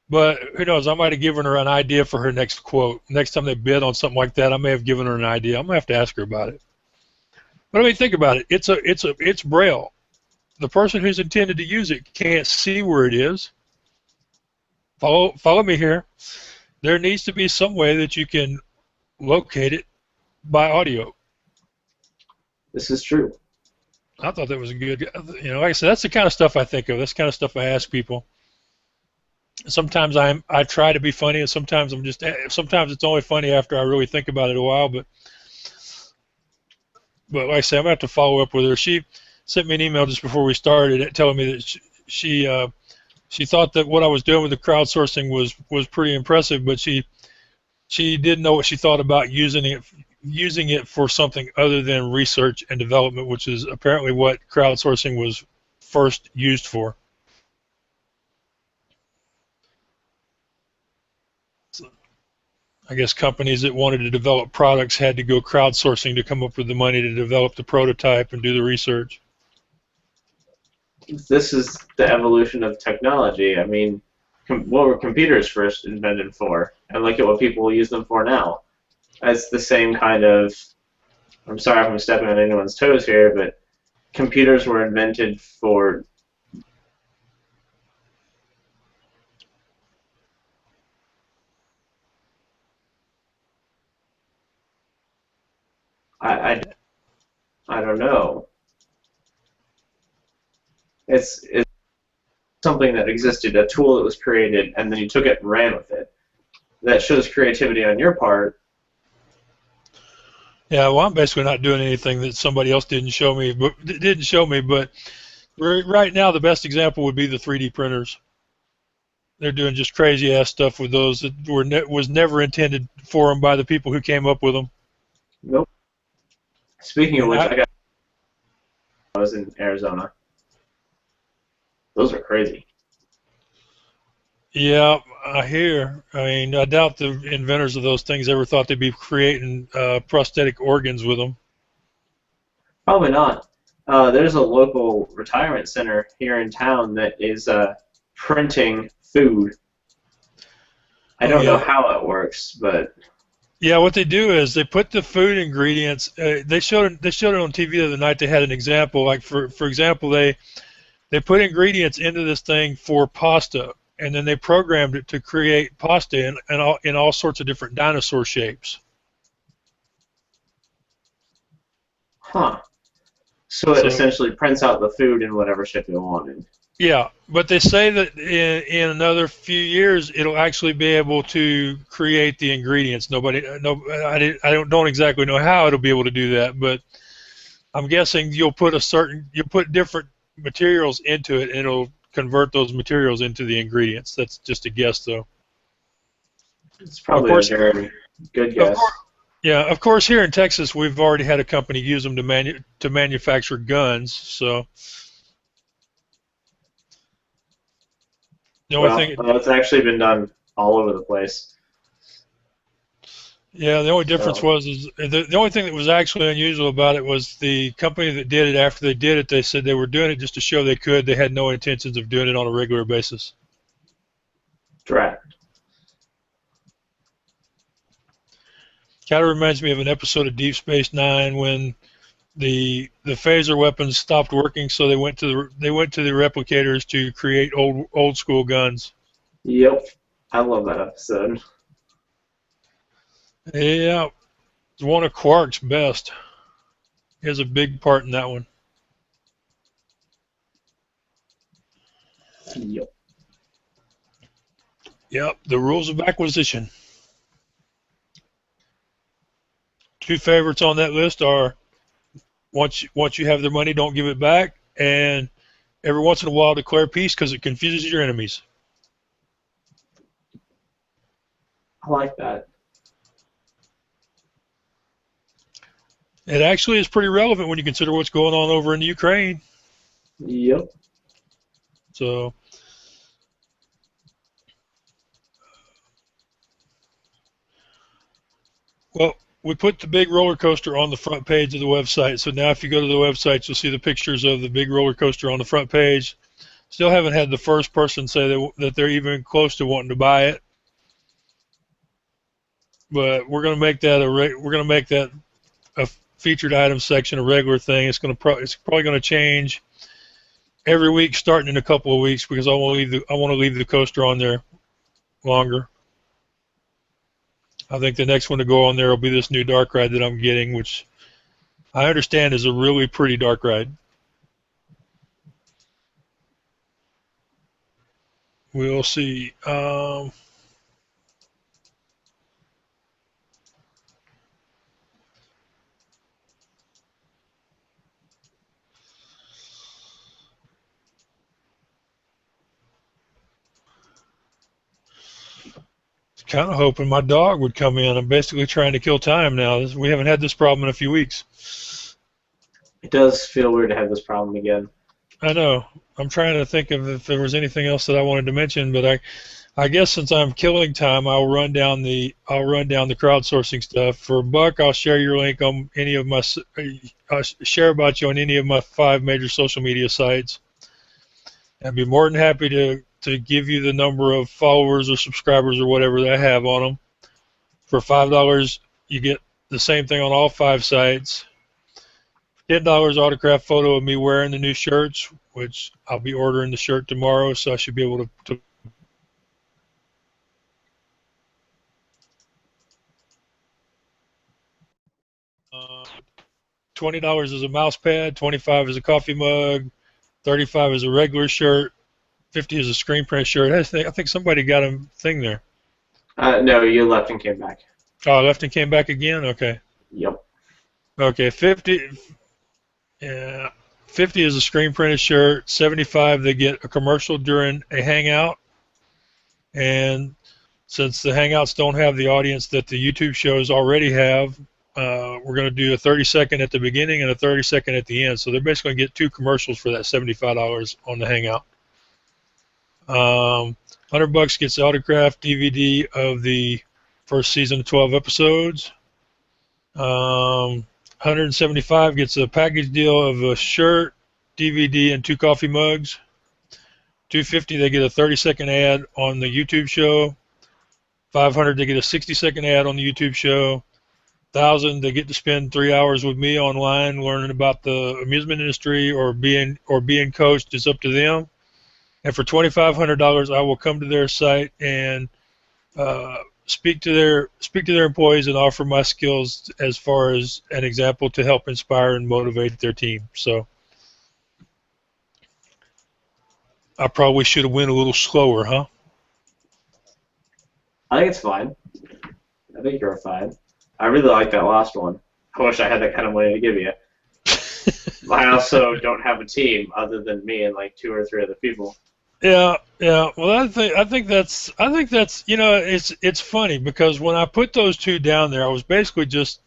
But who knows, I might have given her an idea for her next quote. Next time they bid on something like that, I may have given her an idea. I'm going to have to ask her about it. But I mean, think about it. It's Braille. The person who's intended to use it can't see where it is. Follow me here. There needs to be some way that you can locate it by audio. This is true. I thought that was a good, like I said, that's the kind of stuff I think of. That's the kind of stuff I ask people. Sometimes I try to be funny, and sometimes sometimes it's only funny after I really think about it a while. But like I say, I'm going to have to follow up with her. She sent me an email just before we started telling me that she thought that what I was doing with the crowdsourcing was pretty impressive, but she didn't know what she thought about using it for something other than research and development, which is apparently what crowdsourcing was first used for. I guess companies that wanted to develop products had to go crowdsourcing to come up with the money to develop the prototype and do the research. This is the evolution of technology. I mean, what were computers first invented for, and look at what people use them for now. It's the same kind of. I'm sorry if I'm stepping on anyone's toes here, but computers were invented for. I, I don't know. It's something that existed, a tool that was created, and then you took it and ran with it. That shows creativity on your part. Yeah, well, I'm basically not doing anything that somebody else didn't show me. But right now, the best example would be the 3D printers. They're doing just crazy ass stuff with those that was never intended for them by the people who came up with them. Nope. Speaking of And which, I was in Arizona. Those are crazy. Yeah, I hear. I mean, I doubt the inventors of those things ever thought they'd be creating prosthetic organs with them. Probably not. There's a local retirement center here in town that is printing food. I don't know how it works, but yeah, what they do is they put the food ingredients. They showed it on TV the other night. They had an example, like for example, they put ingredients into this thing for pasta, and then they programmed it to create pasta in all sorts of different dinosaur shapes. Huh. So it essentially prints out the food in whatever shape they wanted. Yeah, but they say that in another few years it'll actually be able to create the ingredients. I don't exactly know how it'll be able to do that, but I'm guessing you'll put different materials into it, and it'll convert those materials into the ingredients. That's just a guess, though. It's probably a very good guess. Of course, here in Texas, we've already had a company use them to manufacture guns. So the only thing it's actually been done all over the place. Yeah, the only difference is the only thing that was actually unusual about it was the company that did it. After they did it, they said they were doing it just to show they could. They had no intentions of doing it on a regular basis. Correct. Kind of reminds me of an episode of Deep Space Nine when the phaser weapons stopped working, so they went to the replicators to create old school guns. Yep, I love that episode. Yeah, it's one of Quark's best. He has a big part in that one. Yep. Yep, the rules of acquisition. Two favorites on that list are once you have their money, don't give it back, and every once in a while declare peace because it confuses your enemies. I like that. It actually is pretty relevant when you consider what's going on over in Ukraine. Yep. So, well, we put the big roller coaster on the front page of the website. So now if you go to the website, you'll see the pictures of the big roller coaster on the front page. Still haven't had the first person say that they're even close to wanting to buy it. But we're going to make that a featured item section, a regular thing. It's probably going to change every week, starting in a couple of weeks, because I want to leave the coaster on there longer. I think the next one to go on there will be this new dark ride that I'm getting, which I understand is a really pretty dark ride. We'll see. Kind of hoping my dog would come in. I'm basically trying to kill time now. We haven't had this problem in a few weeks. It does feel weird to have this problem again. I know. I'm trying to think of if there was anything else that I wanted to mention, but I guess since I'm killing time, I'll run down the crowdsourcing stuff. For $1, I'll share your link on any of my I'll share about you on any of my 5 major social media sites. I'd be more than happy to to give you the number of followers or subscribers or whatever they have on them. For $5, you get the same thing on all 5 sites. $10 autographed photo of me wearing the new shirts, which I'll be ordering the shirt tomorrow, so I should be able to $20 is a mouse pad, $25 is a coffee mug, $35 is a regular shirt, $50 is a screen print shirt. I think somebody got a thing there. No, you left and came back. Oh, I left and came back again? Okay. Yep. Okay, 50. Yeah, 50 is a screen printed shirt. 75, they get a commercial during a hangout. And since the hangouts don't have the audience that the YouTube shows already have, we're going to do a 30-second at the beginning and a 30-second at the end. So they're basically going to get 2 commercials for that $75 on the hangout. $100 gets the autographed DVD of the first season of 12 episodes. 175 gets a package deal of a shirt, DVD, and 2 coffee mugs. 250, they get a 30-second ad on the YouTube show. 500, they get a 60-second ad on the YouTube show. 1,000, they get to spend 3 hours with me online learning about the amusement industry or being coached. It's up to them. And for $2,500, I will come to their site and speak to their employees and offer my skills as far as an example to help inspire and motivate their team. So I probably should have went a little slower, huh? I think it's fine. I think you're fine. I really like that last one. I wish I had that kind of money to give you. I also don't have a team other than me and like 2 or 3 other people. Yeah. Well, I think that's it's funny because when I put those 2 down there, I was basically just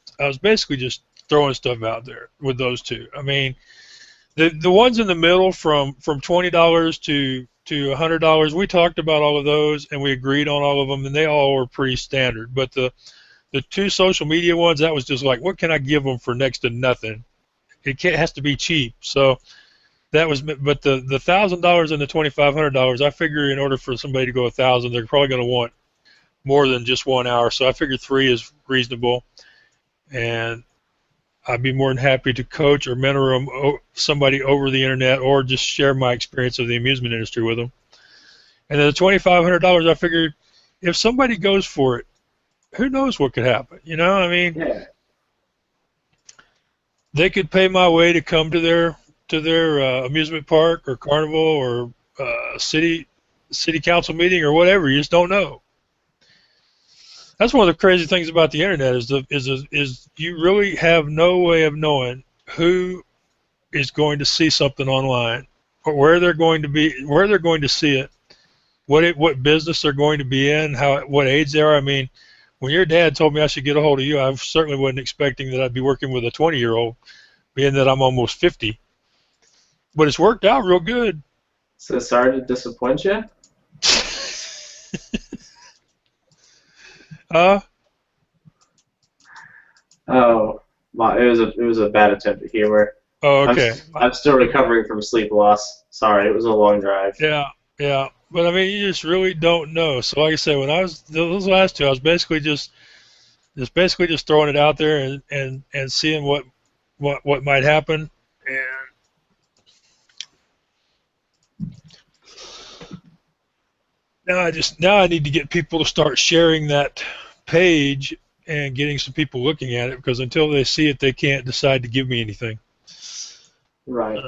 throwing stuff out there with those 2. I mean, the ones in the middle from $20 to $100, we talked about all of those and we agreed on all of them, and they all were pretty standard. But the 2 social media ones, that was just like, what can I give them for next to nothing? It has to be cheap. So that was, but the $1,000 and the $2,500, I figure in order for somebody to go 1,000, they're probably going to want more than just 1 hour. So I figure 3 is reasonable, and I'd be more than happy to coach or mentor somebody over the internet or just share my experience of the amusement industry with them. And then the $2,500, I figured if somebody goes for it, who knows what could happen? You know, I mean, Yeah. They could pay my way to come to their amusement park or carnival or city council meeting or whatever. You just don't know. That's one of the crazy things about the internet is you really have no way of knowing who is going to see something online or where they're going to see it, what business they're going to be in, what age they are. I mean, when your dad told me I should get a hold of you, I certainly wasn't expecting that I'd be working with a 20-year-old, being that I'm almost 50. But it's worked out real good. So sorry to disappoint you. Oh, it was a bad attempt at humor. Oh, okay. I'm still recovering from sleep loss. Sorry, it was a long drive. Yeah. But I mean, you just really don't know. So, like I said, when I was those last 2, I was basically just throwing it out there and seeing what might happen. And now I need to get people to start sharing that page and getting some people looking at it, because until they see it, they can't decide to give me anything. Right.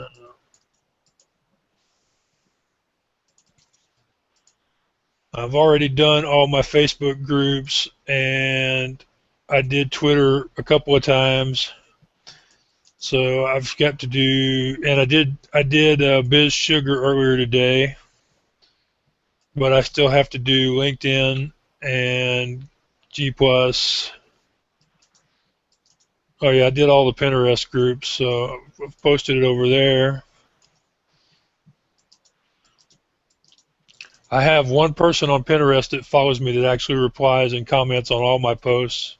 I've already done all my Facebook groups, and I did Twitter a couple of times. So I've got to do, and I did Biz Sugar earlier today, but I still have to do LinkedIn and G+. Oh yeah, I did all the Pinterest groups, so I've posted it over there. I have one person on Pinterest that follows me that actually replies and comments on all my posts.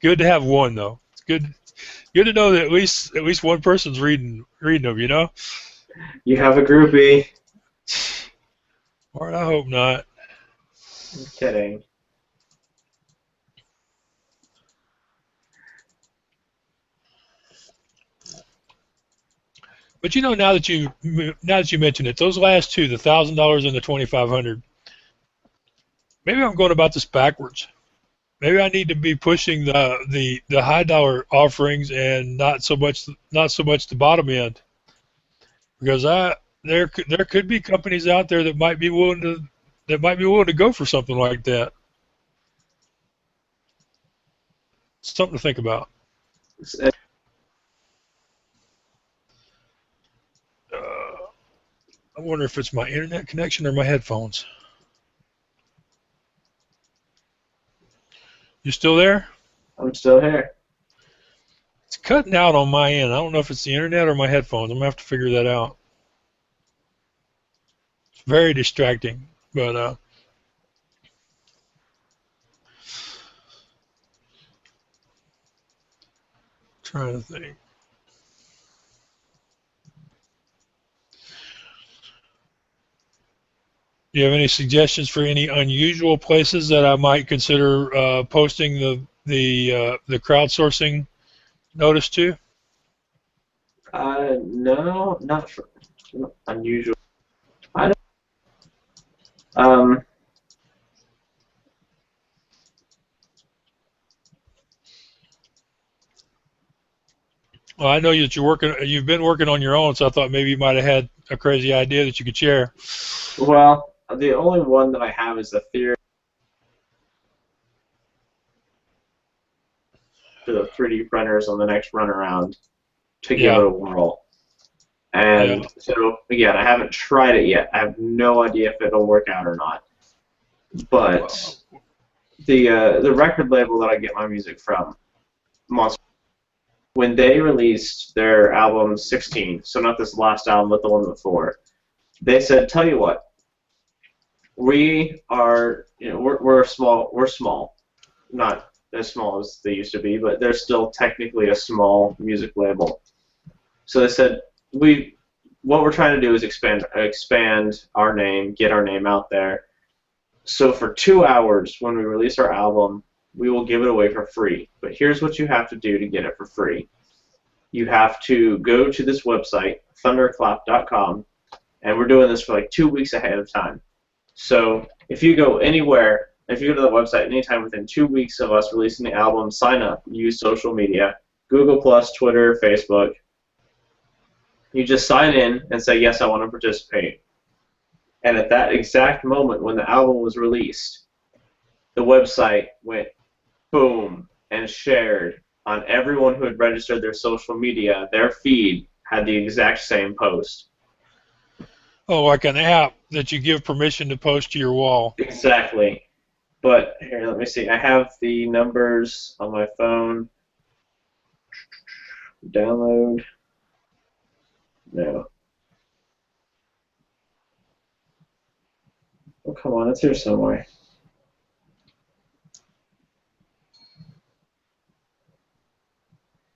Good to have one, though. It's good to know that at least one person's reading them. You know. You have a groupie. Lord, I hope not. I'm kidding. But you know, now that you mention it, those last two, the $1,000 and the 2,500, maybe I'm going about this backwards. Maybe I need to be pushing the high dollar offerings and not so much the bottom end, because there could be companies out there that might be willing to go for something like that. Something to think about. Uh, I wonder if it's my internet connection or my headphones. You still there? I'm still here. It's cutting out on my end. I don't know if it's the internet or my headphones. I'm gonna have to figure that out. It's very distracting, but trying to think. Do you have any suggestions for any unusual places that I might consider posting the crowdsourcing notice to? No, not for unusual. I don't. Um, Well, I know that you've been working on your own, so I thought maybe you might have had a crazy idea that you could share. well, the only one that I have is the theory to the 3D printers on the next run around to give it Yeah, a whirl. yeah. And so again, I haven't tried it yet. I have no idea if it'll work out or not. But Well, the record label that I get my music from, Monster, when they released their album 16, so not this last album, but the one before, they said, "Tell you what, we are, we're small, not as small as they used to be, but they're still technically a small music label." So they said, what we're trying to do is expand our name, get our name out there. So for 2 hours when we release our album, we will give it away for free. But here's what you have to do to get it for free. You have to go to this website, thunderclap.com, and we're doing this for like 2 weeks ahead of time. So if you go anywhere, if you go to the website anytime within 2 weeks of us releasing the album, sign up, use social media, Google+, Twitter, Facebook. You just sign in and say, yes, I want to participate. And at that exact moment when the album was released, the website went boom and shared on everyone who had registered their social media. Their feed had the exact same post. Oh, like an app that you give permission to post to your wall. Exactly. But here, let me see. I have the numbers on my phone. Download. No. Oh, come on. It's here somewhere.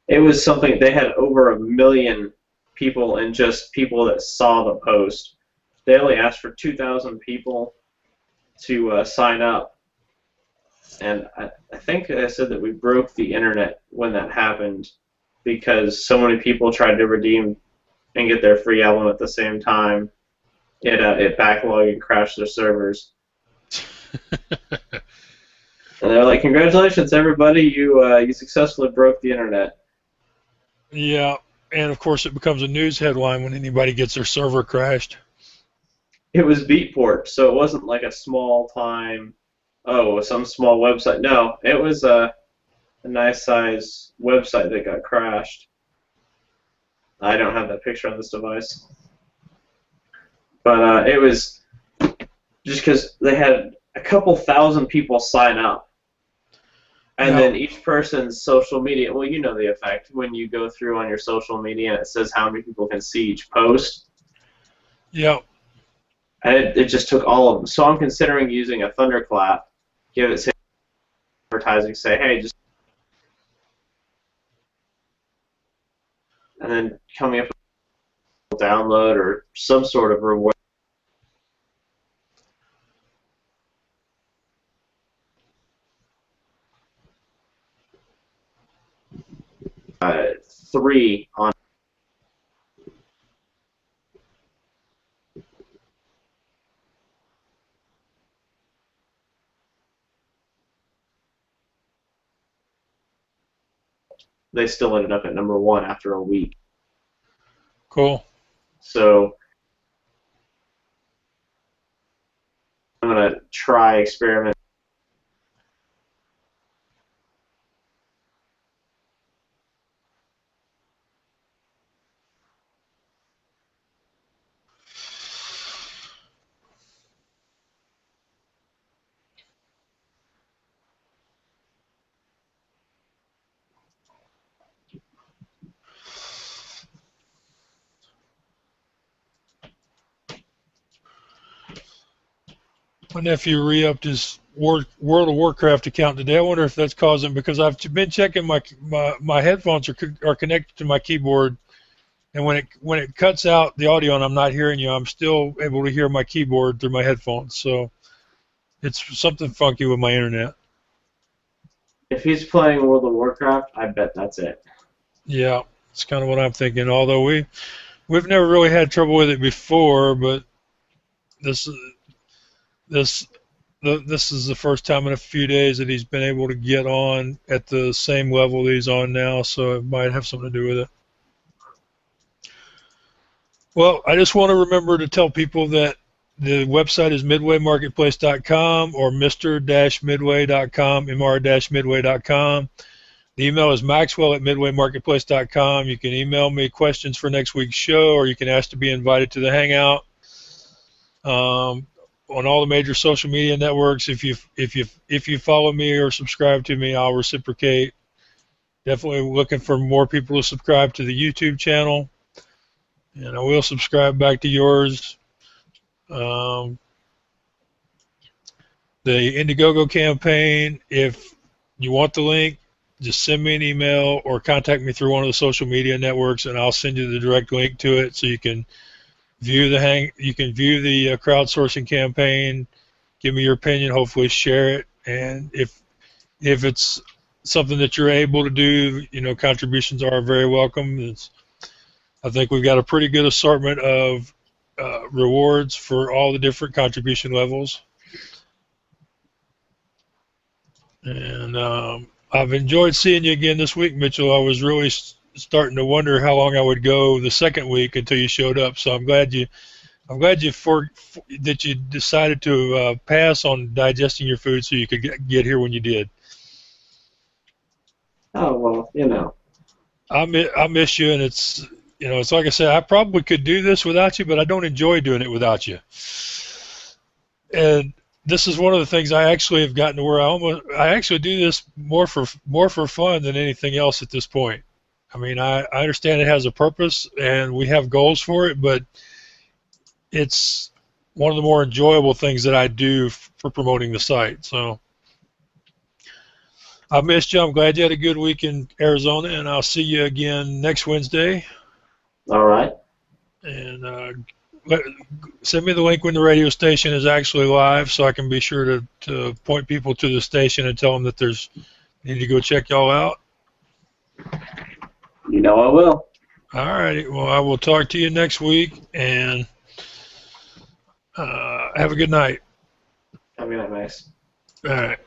It was something, they had over 1 million people and just people that saw the post. They only asked for 2,000 people to sign up. And I think I said that we broke the internet when that happened because so many people tried to redeem and get their free album at the same time. It backlogged and crashed their servers. And they're like, "Congratulations, everybody! You successfully broke the internet." Yeah, and of course it becomes a news headline when anybody gets their server crashed. It was Beatport, so it wasn't like a small time, some small website. No, it was a nice size website that got crashed. I don't have that picture on this device, but it was just because they had a couple thousand people sign up. And Yeah, then each person's social media, well, you know the effect when you go through on your social media and it says how many people can see each post. yeah. And it just took all of them. So I'm considering using a thunderclap, give it say advertising, say, hey, just, and then coming up with a download or some sort of reward. 3 on. They still ended up at number 1 after a week. Cool. So I'm gonna try experiment. My nephew re-upped his World of Warcraft account today. I wonder if that's causing, because I've been checking my headphones are connected to my keyboard, and when it cuts out the audio and I'm not hearing you, I'm still able to hear my keyboard through my headphones. So it's something funky with my internet. If he's playing World of Warcraft, I bet that's it. Yeah, it's kind of what I'm thinking. Although we've never really had trouble with it before, but this this is the first time in a few days that he's been able to get on at the same level that he's on now, so it might have something to do with it. Well, I just want to remember to tell people that the website is midwaymarketplace.com or mr-midway.com, mr-midway.com. The email is maxwell@midwaymarketplace.com. You can email me questions for next week's show, or you can ask to be invited to the hangout. On all the major social media networks, if you follow me or subscribe to me, I'll reciprocate. Definitely looking for more people to subscribe to the YouTube channel, and I will subscribe back to yours. The Indiegogo campaign, if you want the link, just send me an email or contact me through one of the social media networks, and I'll send you the direct link to it so you can view the crowdsourcing campaign, give me your opinion, hopefully share it, and if it's something that you're able to do, contributions are very welcome. I think we've got a pretty good assortment of rewards for all the different contribution levels, and I've enjoyed seeing you again this week, Mitchell. I was really starting to wonder how long I would go the second week until you showed up. So I'm glad that you decided to pass on digesting your food so you could get here when you did. Oh well, I miss you, and it's like I said, I probably could do this without you, but I don't enjoy doing it without you. And this is one of the things I actually have gotten to where I actually do this more for fun than anything else at this point. I mean, I understand it has a purpose and we have goals for it, but it's one of the more enjoyable things that I do for promoting the site. So I missed you. I'm glad you had a good week in Arizona, and I'll see you again next Wednesday. All right. And send me the link when the radio station is actually live so I can be sure to point people to the station and tell them that need to go check y'all out. I will. All righty. Well, I will talk to you next week, and have a good night. Have a good night, Max. All right.